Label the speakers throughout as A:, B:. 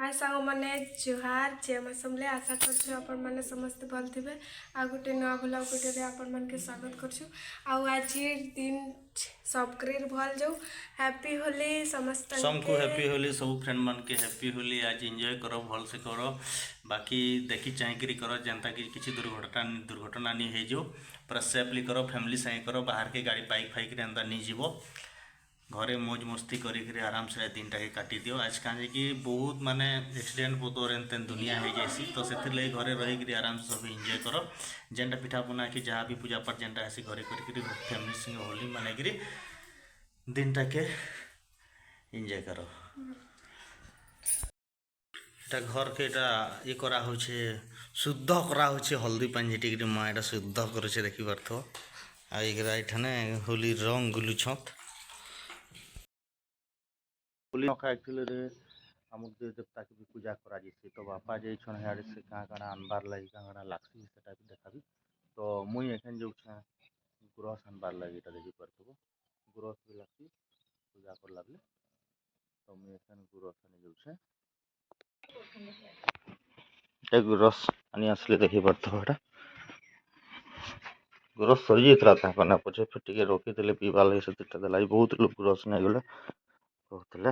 A: हाय सांग मैंने जुहार जय मसमले आशा कर आपण मैंने समस्ते भल थे आ गोटे नुआ ब्लॉग वीडियो आपण मन के स्वागत कर आज दिन सबके भल जाऊ हैप्पी होली समस्त
B: सबको हैप्पी होली सब फ्रेंड मान के हैप्पी होली आज एंजॉय करो भल से करो बाकी देखी चाहकर करो जनता कि किसी दुर्घटना नहीं हो पूरा सेफली करो फैमिली संगे करो बाहर के गाड़ी बाइक फाइक एंता नहीं जीव घरे मौज मस्ती करी आराम से दिन टाके काटी दियो आज कहीं कि बहुत माने एक्सीडेंट पोतर एन तेन दुनिया हो जासी तो से घरे रही आराम से सब एंजॉय करो जेनटा पिठा पना कि जहाँ भी पूजा पाठ जेनटा आसी घरे कर फैमिली संगे होली माने दिन टाके एंजॉय करो এটা ঘরকে এটা ই করা হচ্ছে শুদ্ধ করা হচ্ছে হলদি পানি টিকি মা এটা শুদ্ধ করেছে দেখি পারথ আর এগুলা এখানে হোলির রং গুলুছত হোলি নখা একচুয়ালি আমুক দেবতাকে भी पूजा करा जाइए तो बापा जाइछन हियाड़े से कहाँ कहाँ आनबार लगी कहाँ कहाँ लागसी सेटा भी देखाबी तो मुई एखन जाऊँ गुरस आनबार लगी এটা দেখি পারথব गुरस भी लागसी पूजा कर लागले तो मुई एखन गुरस आनी जाऊँ गुरस आनी आसले देखी पारथब एटा गुरस सरी जाता था कना पछे फिर टिके रखी पीवा लगे से दुटा देला बहुत लोग गुरस नहीं गले कहते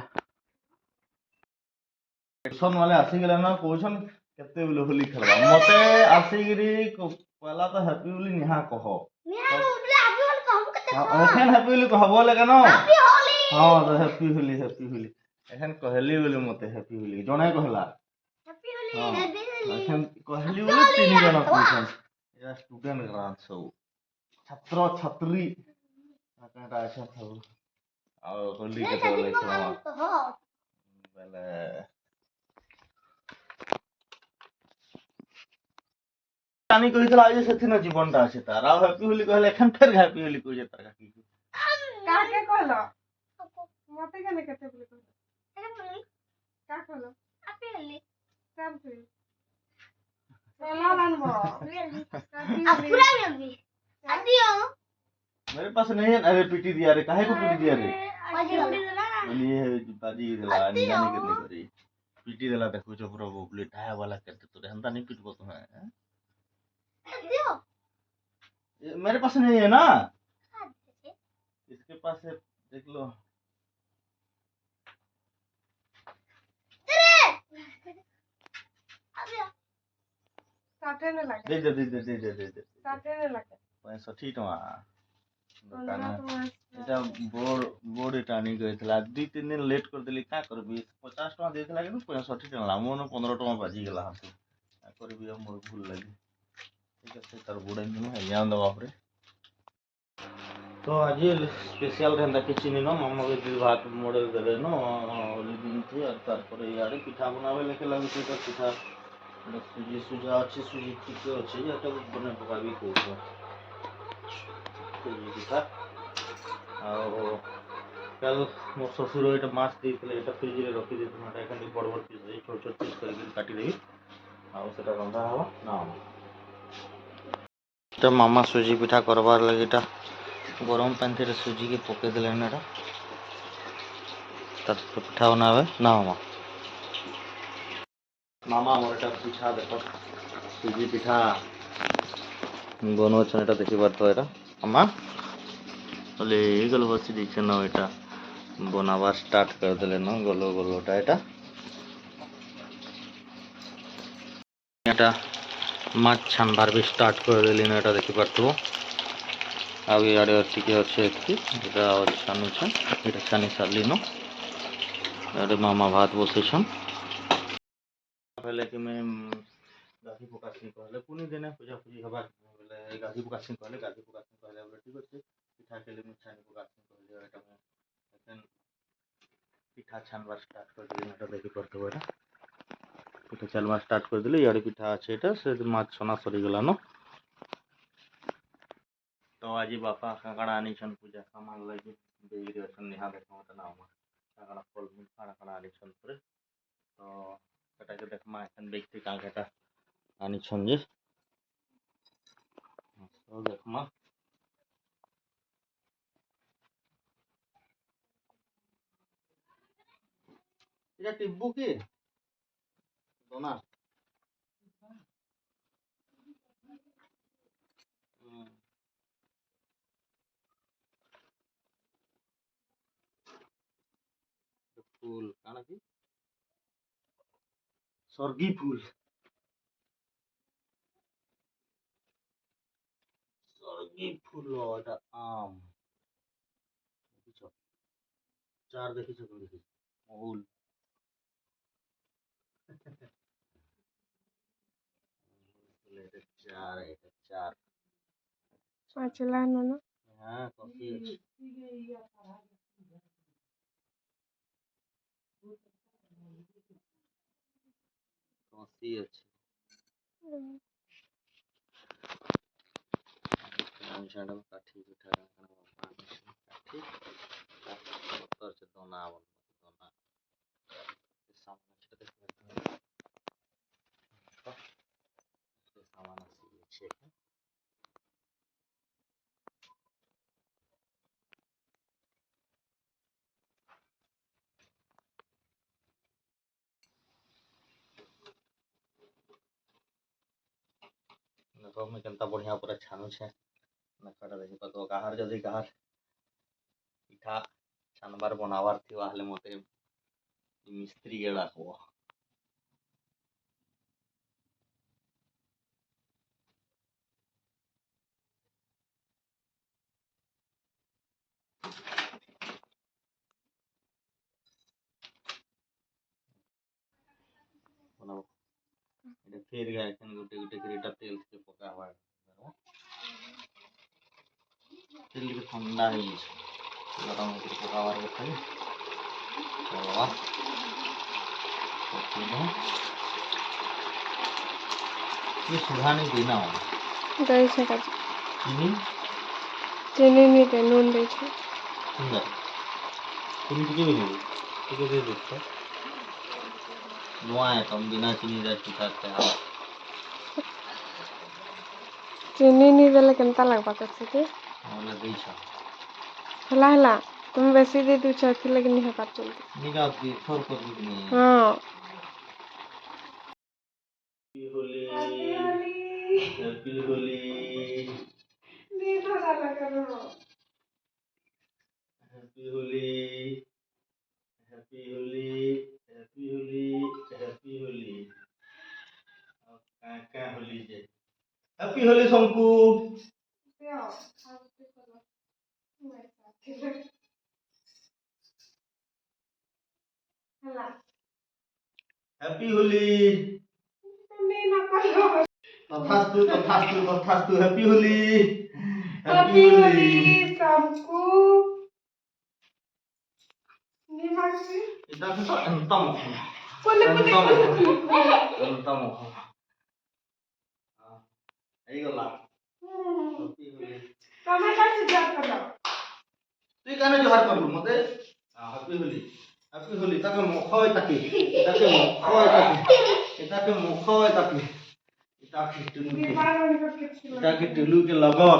B: एक्शन वाले आसीगले ना कहछन केते बोले होली खेलबा मते आसीगिरी पहला तो हैप्पी होली निहा कह एखन हैप्पी होली कहबो लगे न हां तो हैप्पी होली एखन कहली बोले मते हैप्पी होली जने कहला हैप्पी होली एखन कहली बोले तीन जन कहछन या स्टूडेंट ग्रांट सब छात्र छात्री काटा अच्छा था और होली के तो ले बेले कानी कहितला जे सेथिन जीवनटा আছে তার আর হ্যাপি হোলি কইলে এখন ফের হ্যাপি হোলি কই যেতা কাকি
A: काके कहलो मते कने कते बोले कहलो का कहलो हैप्पी होली सब फिर चला लानबो पूरा भी आदियो
B: मेरे पास नहीं है अरे पीटी दिया रे काहे को पीटी दिया रे ये बाजी दिला नियानी करने करी पीटी दिला देखो जो पूरा वो बुलेट है वाला करते तो रहता नहीं पीटबो तो है मेरे पास नहीं है ना इसके पास है देख लो
A: काटे ने लगे
B: दे
A: काटे ने लगे
B: 65 टका दुकान এটা बोर्ड এটা আনি গেছিল দুই তিন দিন লেট করে দিলি কা করবি 50 টাকা দিয়েছিল কিন্তু 65 টাকা লামন 15 টাকা বাজি গেল হাতে করবি মোর ভুল লাগি ঠিক আছে তার বুড়াই দিন হ্যাঁ দাও বাপরে तो आज स्पेशल रहता किसी नहीं मामा के दिल भात मॉडल देले न दिन थी और तारपर यारे पिठा बनावे लेके लगे तो पिठा सुजी सुजा अच्छे सुजी ठीक अच्छे এটা বনে পকাবি কইছো সুজি পিঠা আর কাল মোর শ্বশুর এটা মাছ দিয়েছিল এটা ফ্রিজে রখি দিয়েছিল এটা এখানে বড় বড় পিস এই ছোট ছোট পিস করে কাটি দেবি আর সেটা রন্ধা হবো না এটা মামা সুজি পিঠা করবার লাগে এটা गरम पानी थे सुजी के पके दिले ना पिठा बनावे ना मामा मोर पिठा देख सुजी पिठा बनोछन এটা দেখি পারতো এটা মামা বলে এইগুলো বসে দিচ্ছে না এটা বনাবার স্টার্ট করে দিলে না গলো গলোটা এটা মাছ ছানবার भी স্টার্ট করে দিলি না এটা দেখি পারতো ଆଉ ଇଆଡ଼େ ଟିକେ ଅଛି ଏତିକି ଏଇଟା ଛାନୁଛନ୍ ଏଇଟା ଛାନି ସାରିଲିନ ଇଆଡ଼େ ମାମା ଭାତ ବସେଇଛନ୍ କହିଲେ କି ମୁଇଁ ଗାଧି ପକାସି କହିଲେ ପୁଣି ଦିନେ ପୂଜା ପୂଜି ହେବା ବୋଲେ ଗାଧି ପକାସି କହିଲେ ବୋଲେ ଠିକ୍ ଅଛି ପିଠା କେଲେ ମୁଇଁ ଛାନି ପକାସି କହିଲେ ଏଇଟା ମୁଁ ପିଠା ଛାନବାର ଷ୍ଟାର୍ଟ କରିଦେଲି ଏଇଟା ଦେଖିପାରୁଥିବ ଏଇଟା ପିଠା ଛାନବା ଷ୍ଟାର୍ଟ କରିଦେଲି ଇଆଡ଼େ ପିଠା ଅଛି ଏଇଟା ସେ ମାଛ ଛନା ସରିଗଲାନ तो आज बापा काकड़ा आनी छन पूजा सामान लगी देवी अछन निहा देखो त ना काकड़ा फल मूल काकड़ा आनी छन पुरे तो कटा के देख मा एखन देखते काकड़ा आनी छन जे तो देख मा এটা টিব্বু কি दोना फूल काना की सर्गी फूल सर्गी फूल এটা আম দেখিছ চার দেখিছ কোন দেখিছ মহুল এটা চার
A: পাঁচলা না
B: হ্যাঁ কফি আছে কফি আছে ঝাড়া কাঠি পিঠা কাঠি কত আছে দোনা দোনা সামনে সেটা সামান আছে देखो मैं केनता बढ़िया पूरा छानु छे नकाटा देखि तो काहार जदि काहार पिठा छानबार बनावार थियो आले मते मिस्त्री के डाकबो बनाबो এটা ফের গায় এখানে গুটে গুটে করে এটা তেল থেকে পকা হয় তেল থেকে ঠান্ডা হয়ে গেছে গরম করে পকা হওয়ার কথা চলো ये सुधानी देना हो
A: दही છે કાજી
B: चीनी
A: ચીની ની તે નૂન દે છે
B: सुंदर चीनी किती वेली किती दे देतो नुआ है कम बिना चीनी दा चिकाते आ
A: ଚିନି ନି ଦେଲେ କେନ୍ତା ଲାଗବା କରছে କି
B: मोला देछ
A: ହେଲା ହେଲା তুমি ବେଶୀ ଦେଇ ଦଉଛ ଏଥିଲାଗି ନି ହେବାର ଜଲ୍ଦି
B: निगा की थोर कर दूनी
A: ହଁ
B: हैप्पी होली
A: नी थोड़ा लगा रो
B: happy Holi happy Holi happy Holi happy Holi का होली जे हैप्पी होली शंकु
A: ହେଲା
B: हैप्पी होली
A: তুমি না করো
B: तथास्तु तथास्तु तथास्तु हैप्पी होली
A: हैप्पी होली सबको नी मागसी
B: इदा तो अंतम
A: कोने कोने
B: अंतम এই গলা हैप्पी होली
A: তুমি কাছে যা করো
B: তুই কেন জোহার করলু মতে हैप्पी होली তাকে মুখয় তাকে মুখয় তাকে ताकि टुलू के लगो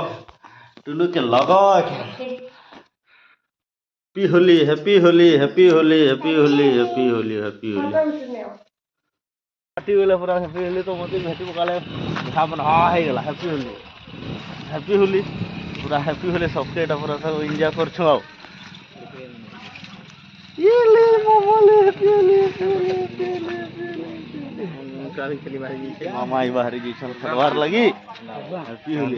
B: happy Holi happy Holi happy Holi happy Holi happy Holi happy Holi party वाला पूरा हैप्पी होली तो मते भेटी पकाले खा बना हे गेला हैप्पी होली पूरा हैप्पी होली सबके एटा पूरा सब एंजॉय करछो आ ये ले मोमोले हैप्पी होली मामा आई बाहर जी चल फटवार लगी हैप्पी होली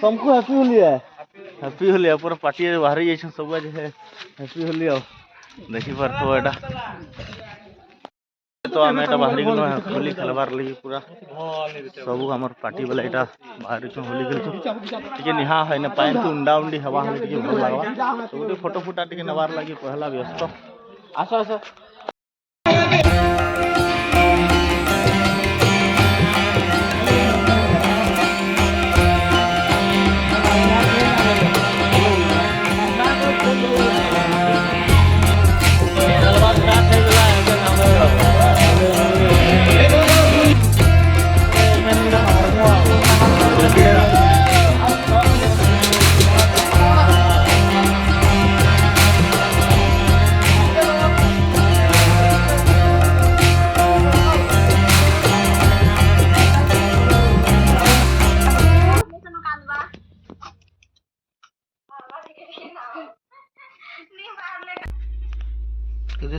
B: सबको हैप्पी होली पूरा पार्टी बाहर जी सब आज है हैप्पी होली देखी पार तो एटा तो आम एटा बाहर गलो होली खेलबार लगी पूरा सब हमर पार्टी वाला एटा बाहर छ होली खेल टिके निहा है न पाइन तो उंडा उंडी हवा हले टिके भल लागवा सब फोटो फुटा टिके नबार लगी पहला व्यस्त आसो आसो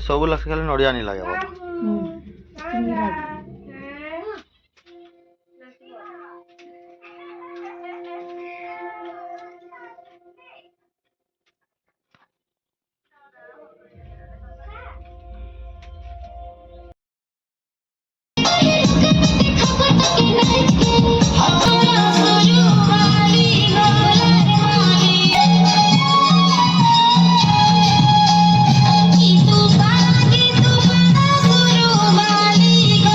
C: ସବୁ ଲାଗ୍ସି ଖାଲି ନଡ଼ିଆ ନି ଲାଗେ ବୋଧେ।
D: ଚିନି ଲାଗେ।
E: Itu pagi tu pada suruh balik.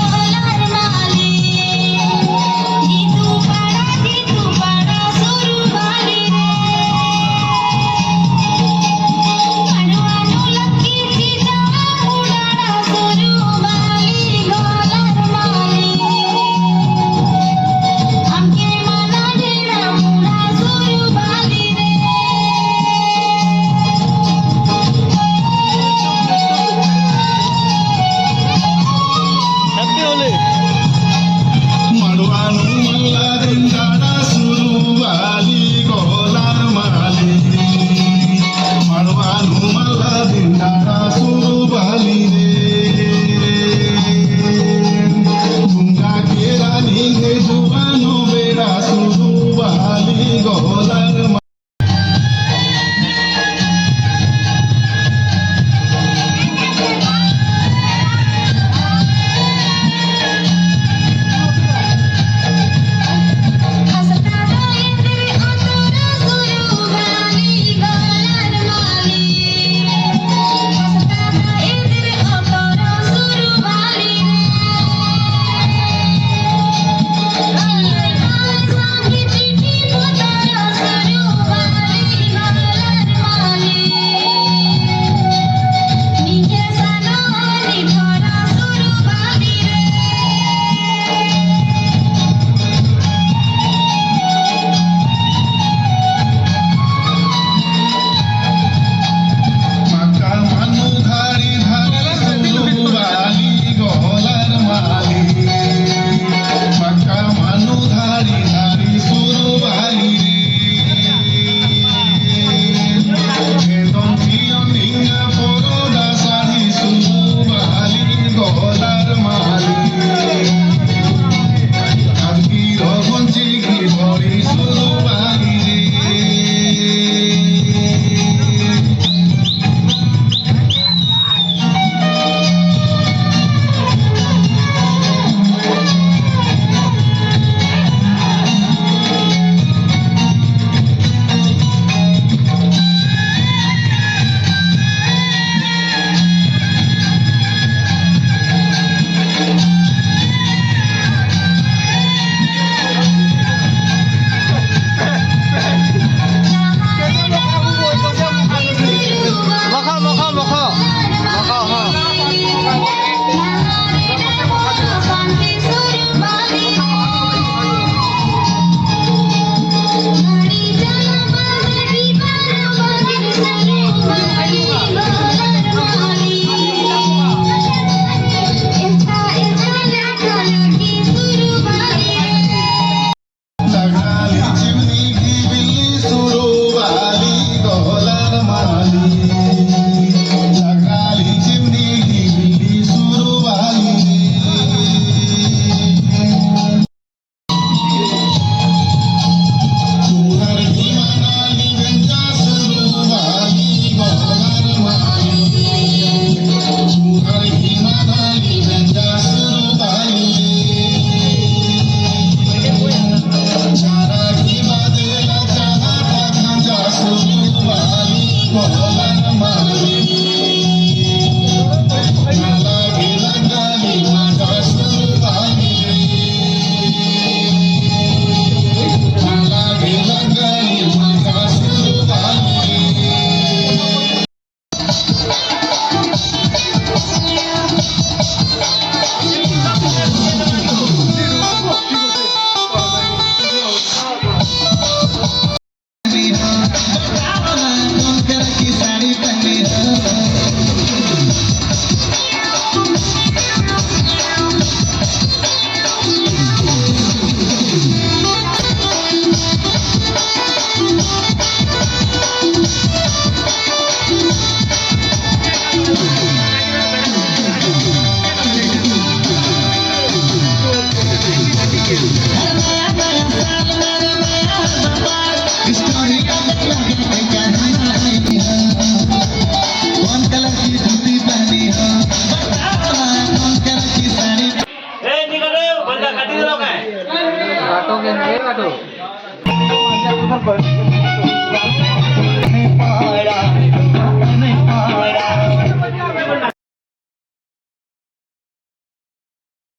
B: ए निकल रे बंदा काटी दिलो काय
D: काटो के नहीं काटो